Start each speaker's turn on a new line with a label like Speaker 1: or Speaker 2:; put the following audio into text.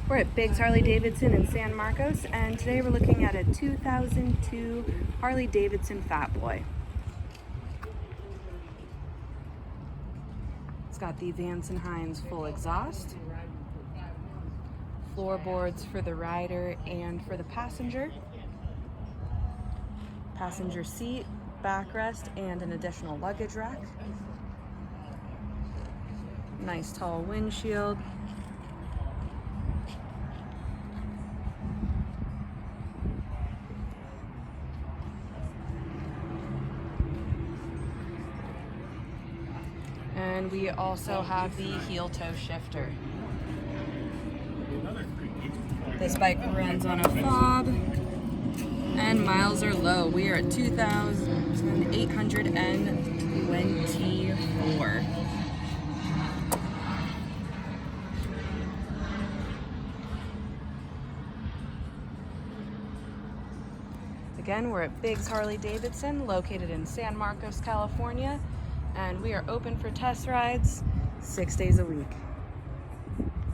Speaker 1: We're at Biggs Harley Davidson in San Marcos, and today we're looking at a 2002 Harley-Davidson Fat Boy. It's got the Vance & Hines full exhaust, floorboards for the rider and for the passenger, passenger seat, backrest, and an additional luggage rack. Nice tall windshield. And we also have the heel toe shifter. This bike runs on a fob and miles are low. We are at 2,824. Again, we're at Biggs Harley Davidson, located in San Marcos, California, and we are open for test rides 6 days a week.